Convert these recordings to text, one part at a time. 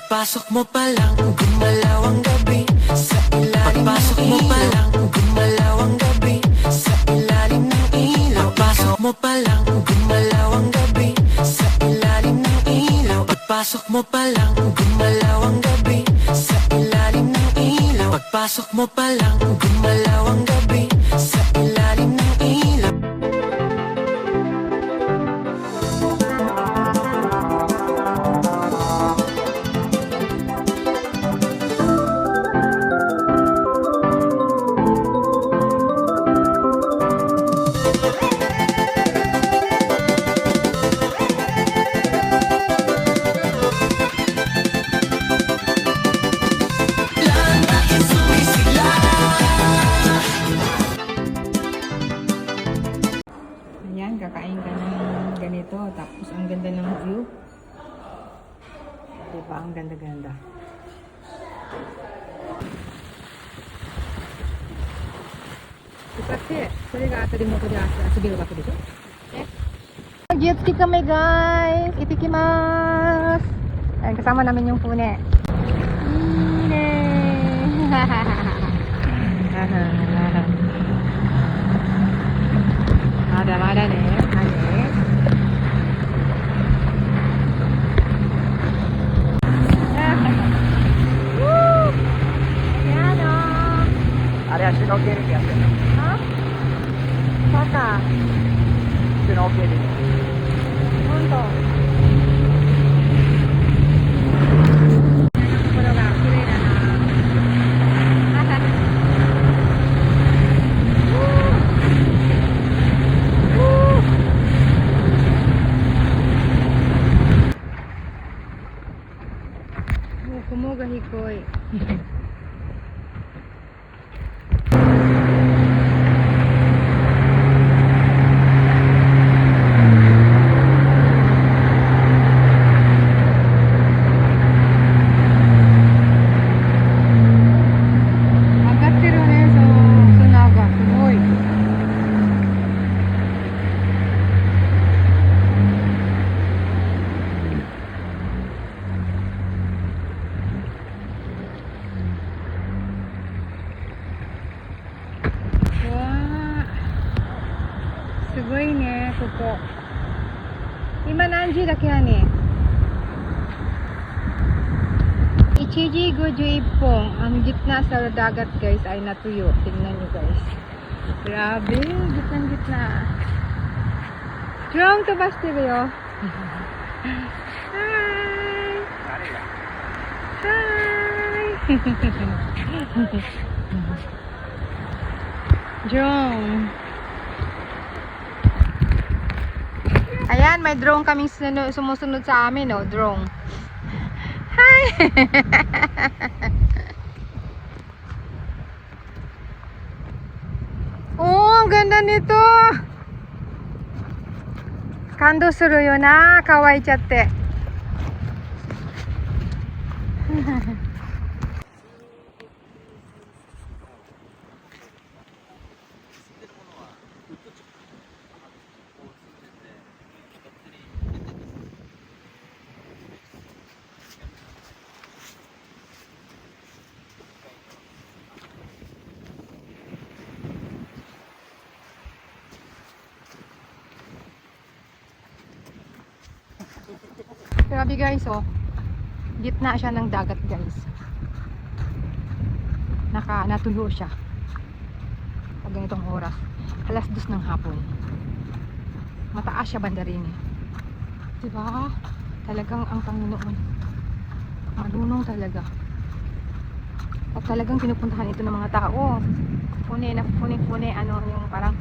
Pagpasok mo pa lang, gumalaw ang gabi sa ilalim ng ilaw. Pagpasok mo pa lang, gumalaw ang gabi sa ilalim ng ilaw. Pagpasok mo pa lang, gumalaw ang gabi sa ilalim ng ilaw. Pagpasok mo pa lang, gumalaw ang gabi sa ilalim ng ilaw. Pagpasok mo pa lang, gumalaw ang gabi sa ilalim ng ilaw. Ayan, kakain ka ng ganito. Tapos, ang ganda ng view. Diba? Ang ganda-ganda. Kasi, sorry ka, atari mo ko dyan. Sige, ba ko dito? Jet ski kami, guys. Itikimasu. Ayan, kasama namin yung pune. Mada-mada ne. Woo! Ayan o. あれはシュノーケルやってるの。 Ha? Baka. シュノーケル。 Punto. Puro ka, kulay na na. Kumuga hikoy. Agattero ne, so sunaga, sugoi. Wow. Sugoi ne, koko. Ima nanji dake ya ne? 1 時51分. Ang gitna sa dagat, guys, ay natuyo. Tingnan nyo, guys. Grabe, gitna-gitna. Drone to ba yo? Hi! 誰が Hi! Drone. Ayan, may drone kaming sumusunod sa amin, oh, drone. Hi! Oh, ang ganda nito. Kando suru yo na, kawaii chatte. Grabe, guys, oh. Gitna siya ng dagat, guys. Natuyo siya. Pag ganitong oras. 2:00 ng hapon. Mataas siya banda rin, eh. Diba? Talagang ang Panginoon. Marunong talaga. At talagang pinupuntahan ito ng mga tao. Pune, ano, yung parang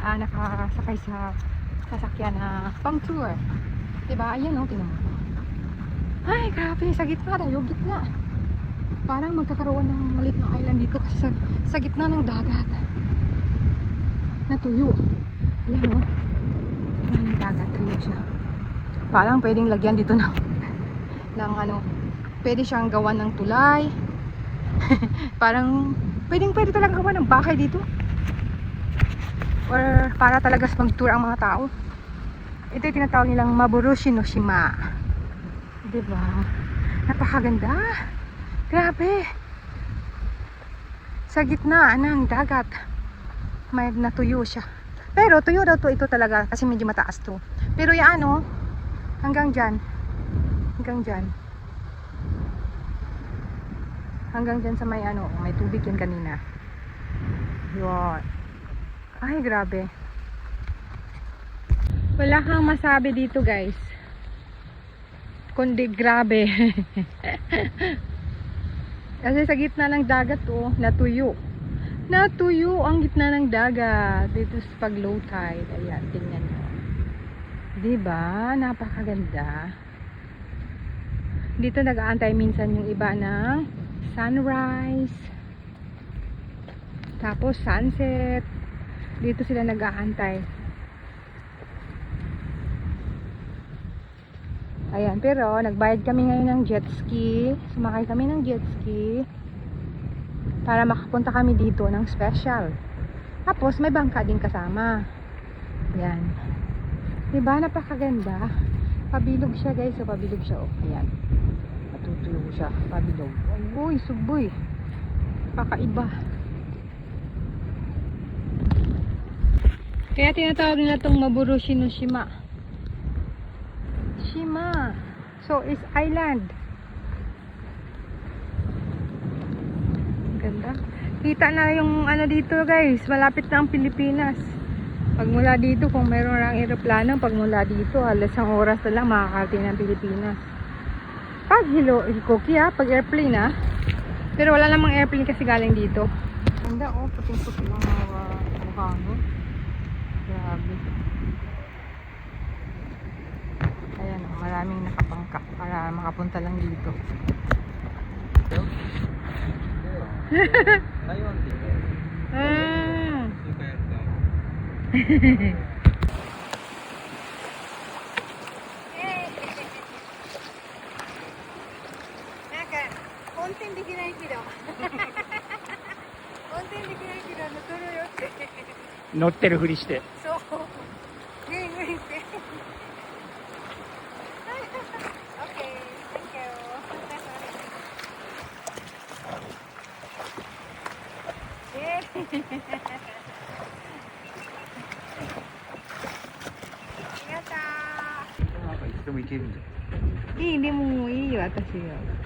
nakasakay sa sasakyan na pang tour. Diba? Ayan, oh, tinan mo. Ay, grabe, sa gitna tayo, gitna. Parang magkakaroon ng maliit na island dito kasi sa gitna ng dagat. Natuyo. Ayan, oh. Ayan, yung dagat, tuyo siya. Parang pwedeng lagyan dito ng ano, pwede siyang gawan ng tulay. Parang pwede talaga gawan ng bahay dito. Or para talaga mag-tour ang mga tao. Ito yung tinatawag nilang Maburushi no Shima. Diba? Napakaganda. Grabe. Sa gitna ng dagat. May natuyo siya. Pero tuyo daw to ito talaga kasi medyo mataas to. Pero yan oh, hanggang dyan. Hanggang dyan. Hanggang dyan sa may ano, may tubig yan kanina. Yun. Ay, grabe. Wala kang masabi dito guys. Kundi grabe. Kasi sa gitna ng dagat oh, natuyo. Natuyo ang gitna ng dagat. Dito sa pag low tide. Ayan, tingnan nyo. Diba? Napakaganda. Dito nag-aantay minsan yung iba ng sunrise. Tapos sunset. Dito sila nag-aantay. Ayan, pero nagbayad kami ngayon ng jet ski. Sumakay kami ng jet ski para makapunta kami dito ng special. Tapos may bangka din kasama. Ayan. Diba? Napakaganda. Pabilog siya guys. So, pabilog siya. Oh, ayan. Matutuyo siya. Pabilog. Uy, suboy. Kakaiba. Kaya tinatawag nila itong Maburo Shinoshima. Shima. So, is island. Ganda. Kita na yung ano dito guys. Malapit na ang Pilipinas. Pag mula dito, kung mayroon lang aeroplano, pag mula dito, alas ang oras na lang makakarating ng Pilipinas. Pag Hilkoki pag airplane Pero wala namang airplane kasi galing dito. Ganda oh, puting-puti lang mga mukha mo. Grabe. Ayan oh, maraming nakapangka para makapunta lang dito. Konting di kinay kilo. Konting di kinay kilo. Naturo yo. 乗ってるふりして。そう。グイグイって。Okay, thank you. やったー。なんかいつでも行けるんじゃん。いい、でもいいよ、私は。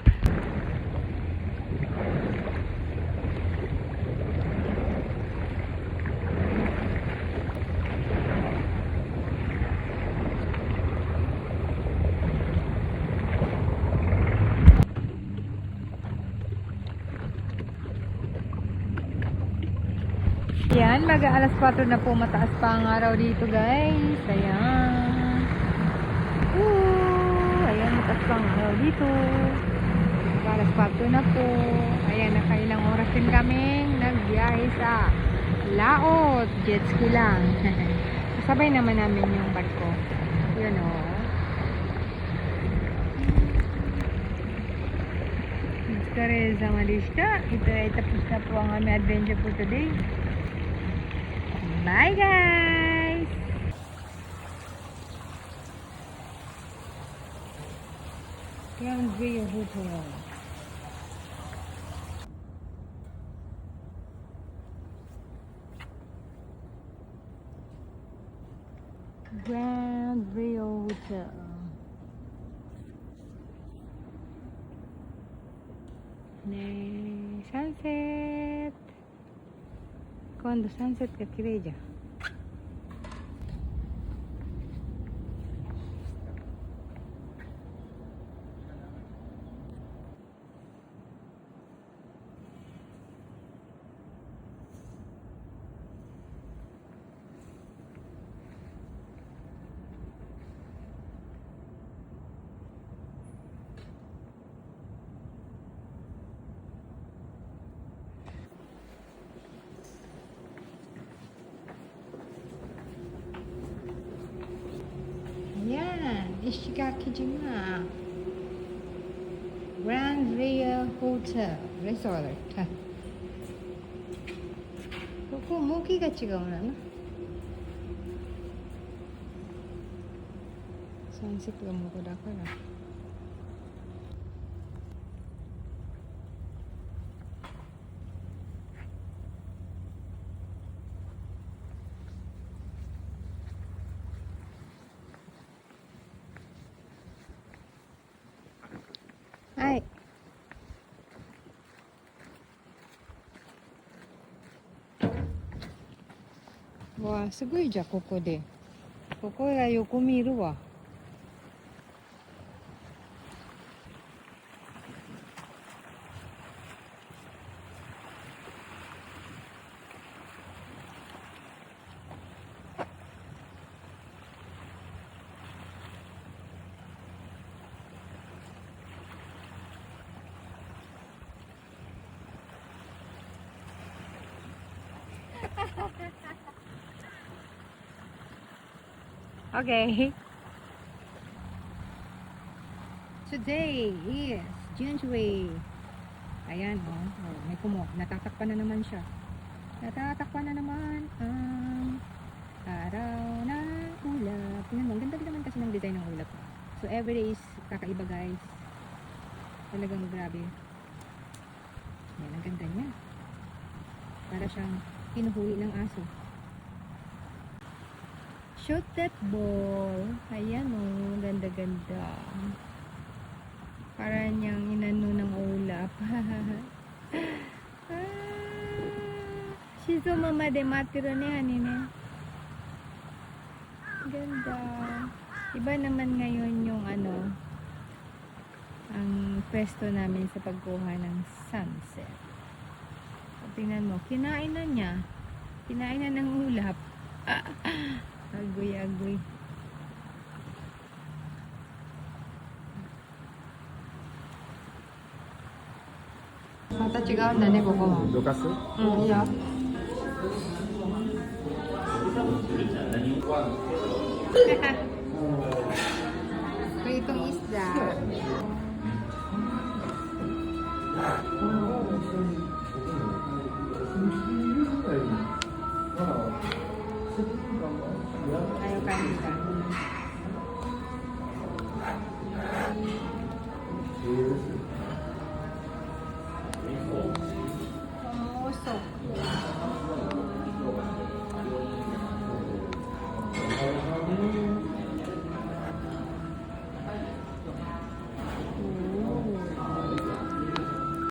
Yan, mag-aalas 4 na po, mataas pa ang araw dito guys. Ayan. Ayan, mataas pa ang araw dito. Mag-aalas 4 na po. Ayan, nakailang oras din kami nagbiyahe sa Laot. Jet ski lang. Kasabay naman namin yung barko. Yun o. Sama dishka. Ito ay tapos na po ang aming adventure for today. Bye guys! Grand Rio Hotel. Grand Rio Hotel. Sunset. Quando sunset che ti vedi? Ishigaki-jima Grand Rio Hotel Resort. ここ向きが違うな。サンセットが向こうだから。わあ、すごいじゃん、ここで。ここが横見るわ。Okay. Today is January. Ayan, oh. Oh, may natatakpan na naman siya. Natatakpan na naman ang araw ng ulap. Tingnan mo, ang ganda din naman kasi ng design ng ulap. So, everyday is kakaiba, guys. Talagang grabe. Yan, ang ganda niya. Para siyang kinuhuli ng aso. Shoot that ball. Ayan oh, ganda-ganda. Para niyang inano ng ulap. Shizu mama de matiro ni Hanine. Ganda. Iba naman ngayon yung ano, ang pwesto namin sa pagkuha ng sunset. So, tingnan mo, kinain na niya. Kinain na ng ulap. Agoy-agoy. Mata 違うんだね、ここも。どかすうん、いいよ。Pritong isda. Ayaw kain ka. Usok.